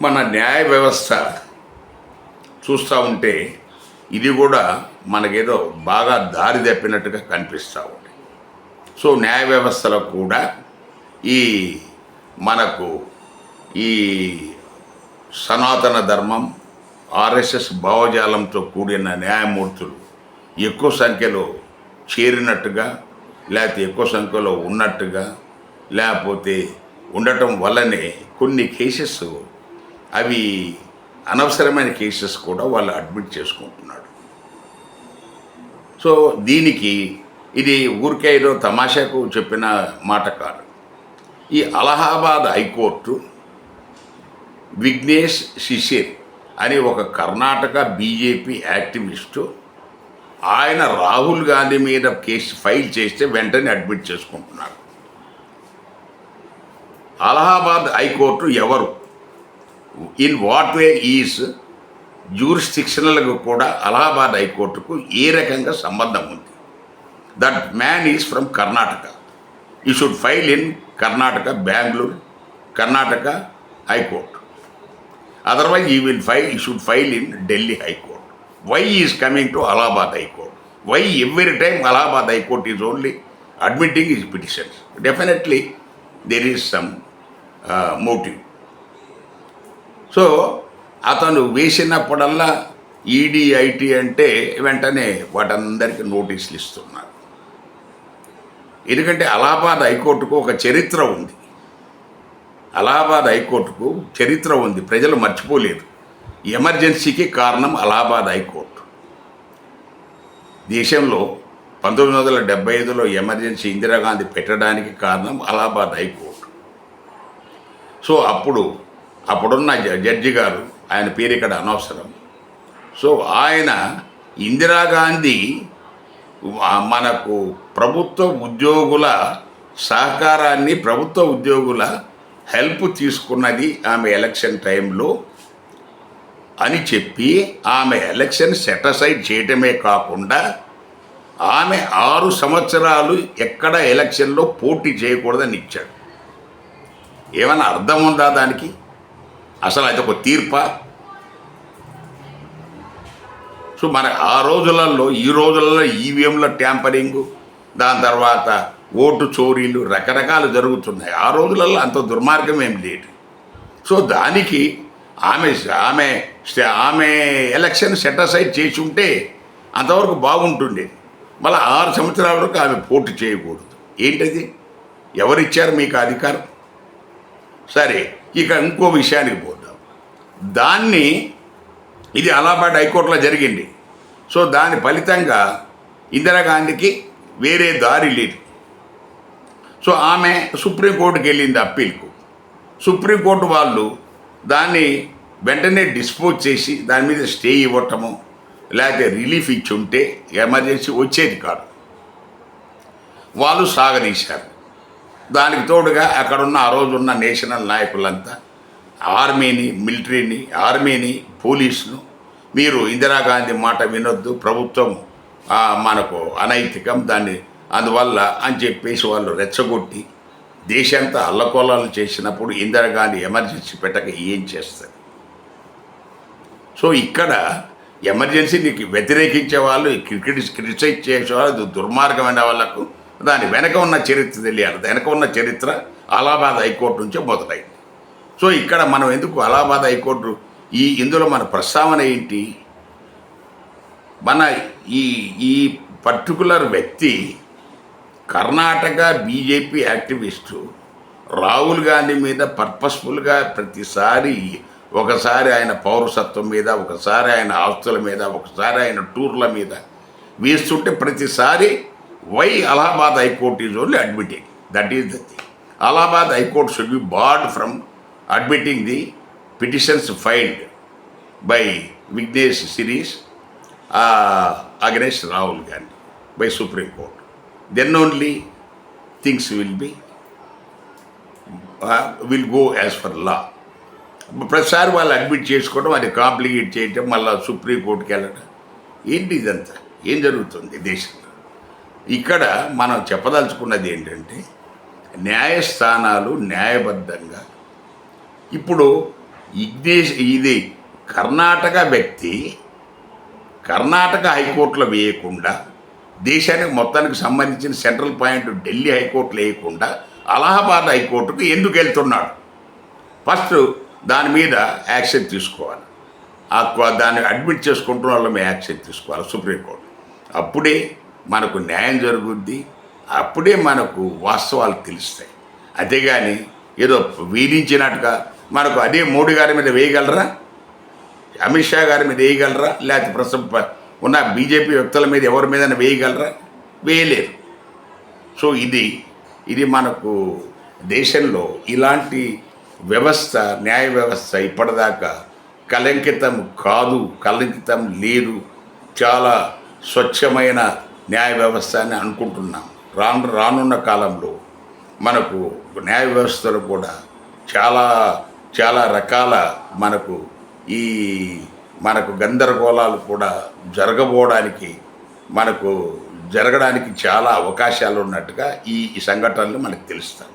మన న్యాయ వ్యవస్థ చూస్తూ ఉంటే ఇది కూడా మనకేదో బాగా దారి తప్పినట్టుగా కనిపిస్తూ ఉంది. సో న్యాయ వ్యవస్థలో కూడా ఈ మనకు ఈ సనాతన ధర్మం ఆర్ఎస్ఎస్ భావజాలంతో కూడిన న్యాయమూర్తులు ఎక్కువ సంఖ్యలో చేరినట్టుగా, లేకపోతే ఎక్కువ సంఖ్యలో ఉన్నట్టుగా, లేకపోతే ఉండటం వల్లనే కొన్ని కేసెస్ అవి అనవసరమైన కేసెస్ కూడా వాళ్ళు అడ్మిట్ చేసుకుంటున్నాడు. సో దీనికి ఇది ఊరికే ఏదో తమాషాకు చెప్పిన మాట కాదు. ఈ అలహాబాద్ హైకోర్టు విఘ్నేష్ శిశిర్ అని ఒక కర్ణాటక బీజేపీ యాక్టివిస్టు, ఆయన రాహుల్ గాంధీ మీద కేసు ఫైల్ చేస్తే వెంటనే అడ్మిట్ చేసుకుంటున్నారు. అలహాబాద్ హైకోర్టు ఎవరు, ఇన్ వాట్ వే ఈజ్ జ్యూరిస్డిక్షనల్గా కూడా అలహాబాద్ హైకోర్టుకు ఏ రకంగా సంబంధం ఉంది? That man is from Karnataka. He should file in Karnataka, Bengaluru, Karnataka high court. Otherwise, he should file in Delhi High Court. Why he is coming to Allahabad High Court? Why every time Allahabad High Court is only admitting his petitions? Definitely, there is some motive. So, అతను వేసినప్పుడల్లా ED IT అంటే వెంటనే వాటందరికీ నోటీసులు ఇస్తున్నారు. ఎందుకంటే అలహాబాద్ హైకోర్టుకు ఒక చరిత్ర ఉంది. అలహాబాద్ హైకోర్టుకు చరిత్ర ఉంది, ప్రజలు మర్చిపోలేదు. ఎమర్జెన్సీకి కారణం అలహాబాద్ హైకోర్టు. దేశంలో 1975లో ఎమర్జెన్సీ ఇందిరాగాంధీ పెట్టడానికి కారణం అలహాబాద్ హైకోర్టు. సో అప్పుడున్న జడ్జి గారు, ఆయన పేరు ఇక్కడ అనవసరం. సో ఆయన ఇందిరాగాంధీ మనకు ప్రభుత్వ ఉద్యోగుల సహకారాన్ని, ప్రభుత్వ ఉద్యోగుల హెల్ప్ తీసుకున్నది ఆమె ఎలక్షన్ టైంలో అని చెప్పి ఆమె ఎలక్షన్ సెటసైడ్ చేయటమే కాకుండా ఆమె 6 సంవత్సరాలు ఎక్కడ ఎలక్షన్లో పోటీ చేయకూడదని ఇచ్చాడు. ఏమైనా అర్థం ఉందా దానికి? అసలు అది ఒక తీర్పా? సో మన ఆ రోజులలో, ఈ రోజులలో ఈవీఎంల ట్యాంపరింగు, దాని తర్వాత ఓటు చోరీలు రకరకాలు జరుగుతున్నాయి. ఆ రోజులలో అంత దుర్మార్గం ఏం లేదు. సో దానికి ఆమె ఎలక్షన్ సెటసైడ్ చేసి ఉంటే అంతవరకు బాగుంటుండేది. మళ్ళీ 6 సంవత్సరాల వరకు ఆమె పోటీ చేయకూడదు. ఏంటది? ఎవరిచ్చారు మీకు అధికారం? సరే, ఇక ఇంకో విషయానికి పోతాం. ఇది అలహాబాద్ హైకోర్టులో జరిగింది. సో దాని ఫలితంగా ఇందిరాగాంధీకి వేరే దారి లేదు. సో ఆమె సుప్రీంకోర్టుకి వెళ్ళింది అప్పీల్కు. సుప్రీంకోర్టు వాళ్ళు దాన్ని వెంటనే డిస్పోజ్ చేసి దాని మీద స్టే ఇవ్వటము, లేకపోతే రిలీఫ్ ఇచ్చి ఉంటే ఎమర్జెన్సీ వచ్చేది కాదు. వాళ్ళు సాగదీశారు. దానికి తోడుగా అక్కడున్న ఆ రోజున్న నేషనల్ నాయకులంతా ఆర్మీని, మిలిటరీని, పోలీసును, మీరు ఇందిరాగాంధీ మాట వినొద్దు, ప్రభుత్వం మనకు అనైతికం, అందువల్ల అని చెప్పేసి వాళ్ళు రెచ్చగొట్టి దేశంతా అల్లకొల్లాలు చేసినప్పుడు ఇందిరాగాంధీ ఎమర్జెన్సీ పెట్టక ఏం చేస్తుంది? సో ఇక్కడ ఎమర్జెన్సీకి వ్యతిరేకించే వాళ్ళు, క్రిటిసైజ్ చేసేవాళ్ళు, దుర్మార్గమైన వాళ్ళకు దాని వెనక ఉన్న చరిత్ర తెలియాలి. వెనక ఉన్న చరిత్ర అలహాబాద్ హైకోర్టు నుంచే మొదలైంది. సో ఇక్కడ మనం ఎందుకు అలహాబాద్ హైకోర్టు ఇందులో మన ప్రస్తావన ఏంటి? మన ఈ పర్టికులర్ వ్యక్తి కర్ణాటక బీజేపీ యాక్టివిస్టు రాహుల్ గాంధీ మీద పర్పస్ఫుల్గా ప్రతిసారి, ఒకసారి ఆయన పౌరసత్వం మీద, ఒకసారి ఆయన ఆస్తుల మీద, ఒకసారి ఆయన టూర్ల మీద వేస్తుంటే ప్రతిసారి why Allahabad high court is only admitting. That is the thing. Allahabad high court should be barred from admitting the petitions filed by Vignesh Siris against Rahul Gandhi by Supreme Court. Then only things will go as per law. ప్రతిసారి వాళ్ళు admit చేసుకోవడం, అది complicate చేయటం, మళ్ళీ సుప్రీంకోర్టుకి వెళ్ళడం, ఏంటి ఇదంతా? ఏం జరుగుతుంది దేశంలో? ఇక్కడ మనం చెప్పదలుచుకున్నది ఏంటంటే న్యాయస్థానాలు న్యాయబద్ధంగా ఇప్పుడు ఇది కర్ణాటక వ్యక్తి కర్ణాటక హైకోర్టులో వేయకుండా, దేశానికి మొత్తానికి సంబంధించిన సెంట్రల్ పాయింట్ ఢిల్లీ హైకోర్టులో వేయకుండా అలహాబాద్ హైకోర్టుకు ఎందుకు వెళ్తున్నాడు? ఫస్ట్ దాని మీద యాక్షన్ తీసుకోవాలి. దాన్ని అడ్మిట్ చేసుకుంటున్న వాళ్ళ మీద యాక్షన్ తీసుకోవాలి సుప్రీంకోర్టు. అప్పుడే మనకు న్యాయం జరుగుద్ది, అప్పుడే మనకు వాస్తవాలు తెలుస్తాయి. అంతేగాని ఏదో వీధించినట్టుగా మనకు అదే మోడీ గారి మీద వేయగలరా, అమిత్ షా గారి మీద వేయగలరా, లేకపోతే ప్రస్తుతం ఉన్న బీజేపీ వ్యక్తుల మీద ఎవరి మీద వేయగలరా? వేయలేరు. సో ఇది మనకు దేశంలో ఇలాంటి వ్యవస్థ, న్యాయ వ్యవస్థ ఇప్పటిదాకా కలంకితం కాదు, కలంకితం లేదు, చాలా స్వచ్ఛమైన న్యాయ వ్యవస్థ అని అనుకుంటున్నాం. రానున్న కాలంలో మనకు న్యాయ వ్యవస్థలో కూడా చాలా చాలా రకాల మనకు గందరగోళాలు కూడా జరగడానికి చాలా అవకాశాలు ఉన్నట్టుగా ఈ సంఘటనలు మనకు తెలుస్తాయి.